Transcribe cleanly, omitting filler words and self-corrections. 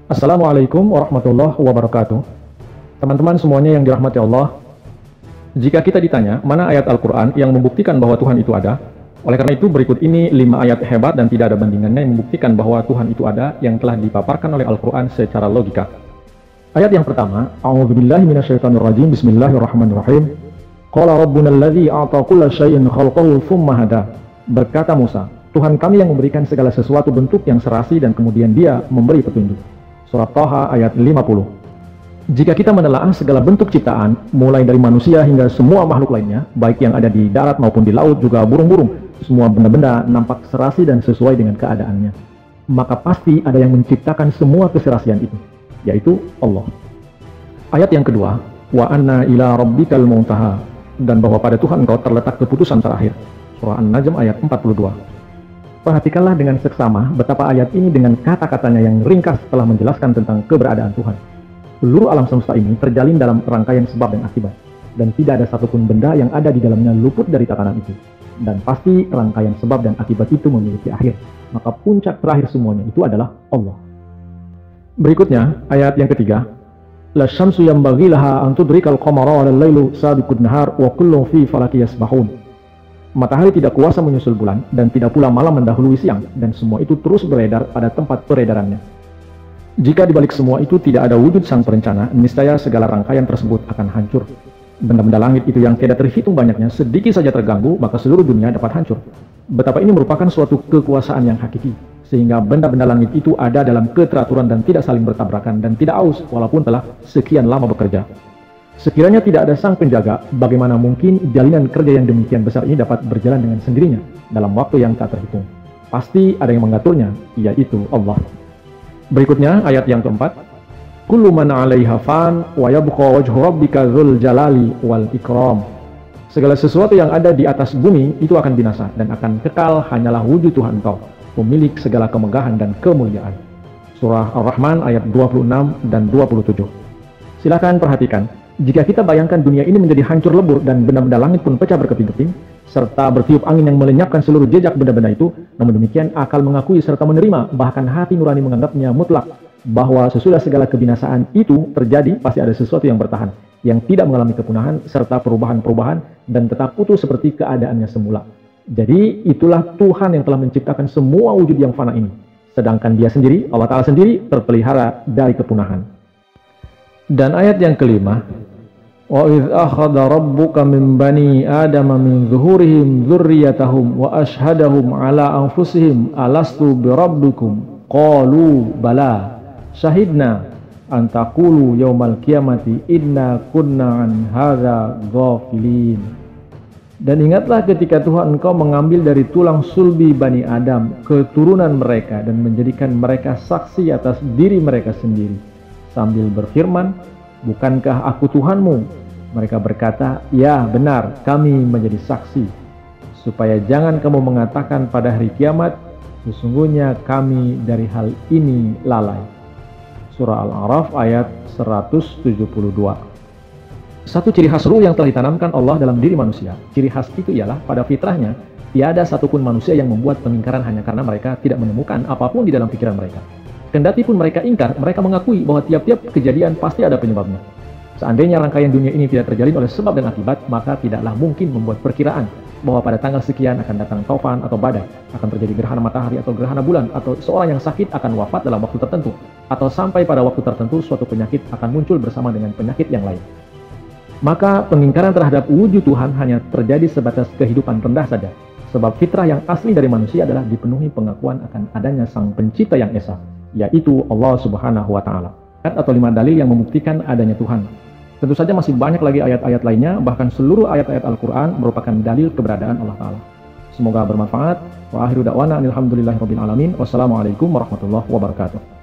Assalamualaikum warahmatullahi wabarakatuh. Teman-teman semuanya yang dirahmati Allah, jika kita ditanya mana ayat Al-Quran yang membuktikan bahwa Tuhan itu ada, oleh karena itu berikut ini 5 ayat hebat dan tidak ada bandingannya yang membuktikan bahwa Tuhan itu ada yang telah dipaparkan oleh Al-Quran secara logika. Ayat yang pertama, A'udzubillahi minasyaitonirrajim, Bismillahirrahmanirrahim. Qala rabbuna alladzi a'ta kulla syai'in khalqahu tsumma hada. Berkata Musa, Tuhan kami yang memberikan segala sesuatu bentuk yang serasi dan kemudian Dia memberi petunjuk. Surat Thaha ayat 50. Jika kita menelaah segala bentuk ciptaan, mulai dari manusia hingga semua makhluk lainnya, baik yang ada di darat maupun di laut, juga burung-burung, semua benda-benda nampak serasi dan sesuai dengan keadaannya. Maka pasti ada yang menciptakan semua keserasian itu, yaitu Allah. Ayat yang kedua, wa anna ila rabbikal muntaha, dan bahwa pada Tuhan engkau terletak keputusan terakhir. Surah An-Najm ayat 42. Perhatikanlah dengan seksama betapa ayat ini dengan kata-katanya yang ringkas telah menjelaskan tentang keberadaan Tuhan. Seluruh alam semesta ini terjalin dalam rangkaian sebab dan akibat, dan tidak ada satupun benda yang ada di dalamnya luput dari tatanan itu. Dan pasti rangkaian sebab dan akibat itu memiliki akhir, maka puncak terakhir semuanya itu adalah Allah. Berikutnya, ayat yang ketiga, la syamsu yanbaghi laha an tudrikal qamara wal lailu sabiqun nahar wa kullun fi falaki yasbahun. Matahari tidak kuasa menyusul bulan, dan tidak pula malam mendahului siang, dan semua itu terus beredar pada tempat peredarannya. Jika dibalik semua itu tidak ada wujud sang perencana, niscaya segala rangkaian tersebut akan hancur. Benda-benda langit itu yang tidak terhitung banyaknya, sedikit saja terganggu, maka seluruh dunia dapat hancur. Betapa ini merupakan suatu kekuasaan yang hakiki, sehingga benda-benda langit itu ada dalam keteraturan dan tidak saling bertabrakan, dan tidak aus, walaupun telah sekian lama bekerja. Sekiranya tidak ada sang penjaga, bagaimana mungkin jalinan kerja yang demikian besar ini dapat berjalan dengan sendirinya dalam waktu yang tak terhitung? Pasti ada yang mengaturnya, yaitu Allah. Berikutnya ayat yang keempat, kullu man 'alaiha fan wa yabqa wajhu rabbika dzul jalali wal ikram. Segala sesuatu yang ada di atas bumi itu akan binasa, dan akan kekal hanyalah wujud Tuhan engkau, pemilik segala kemegahan dan kemuliaan. Surah Ar-Rahman ayat 26 dan 27. Silakan perhatikan. Jika kita bayangkan dunia ini menjadi hancur lebur dan benda-benda langit pun pecah berkeping-keping, serta bertiup angin yang melenyapkan seluruh jejak benda-benda itu, namun demikian akal mengakui serta menerima, bahkan hati nurani menganggapnya mutlak, bahwa sesudah segala kebinasaan itu terjadi, pasti ada sesuatu yang bertahan, yang tidak mengalami kepunahan, serta perubahan-perubahan, dan tetap utuh seperti keadaannya semula. Jadi itulah Tuhan yang telah menciptakan semua wujud yang fana ini, sedangkan Dia sendiri, Allah Ta'ala sendiri, terpelihara dari kepunahan. Dan ayat yang kelima, wa idz akhadha rabbuka min bani adama min zuhurihim dzurriyyatahum wa ashhadahum ala anfusihim alastu birabbikum qalu bala syahidna an taqulu yaumal qiyamati inna kunna an hadza ghafilin. Dan ingatlah ketika Tuhan engkau mengambil dari tulang sulbi Bani Adam keturunan mereka dan menjadikan mereka saksi atas diri mereka sendiri, sambil berfirman, bukankah aku Tuhanmu? Mereka berkata, ya benar, kami menjadi saksi. Supaya jangan kamu mengatakan pada hari kiamat, sesungguhnya kami dari hal ini lalai. Surah Al-A'raf ayat 172. Satu ciri khas ruh yang telah ditanamkan Allah dalam diri manusia. Ciri khas itu ialah pada fitrahnya, tiada satupun manusia yang membuat pengingkaran hanya karena mereka tidak menemukan apapun di dalam pikiran mereka. Kendati pun mereka ingkar, mereka mengakui bahwa tiap-tiap kejadian pasti ada penyebabnya. Seandainya rangkaian dunia ini tidak terjalin oleh sebab dan akibat, maka tidaklah mungkin membuat perkiraan bahwa pada tanggal sekian akan datang taufan atau badai, akan terjadi gerhana matahari atau gerhana bulan, atau seorang yang sakit akan wafat dalam waktu tertentu, atau sampai pada waktu tertentu suatu penyakit akan muncul bersama dengan penyakit yang lain. Maka pengingkaran terhadap wujud Tuhan hanya terjadi sebatas kehidupan rendah saja, sebab fitrah yang asli dari manusia adalah dipenuhi pengakuan akan adanya sang pencipta yang esa, yaitu Allah Subhanahu wa Ta'ala. Atau 5 dalil yang membuktikan adanya Tuhan. Tentu saja masih banyak lagi ayat-ayat lainnya, bahkan seluruh ayat-ayat Al-Quran merupakan dalil keberadaan Allah Ta'ala. Semoga bermanfaat. Wa akhiru da'wana alhamdulillahirabbil alamin. Wassalamualaikum warahmatullahi wabarakatuh.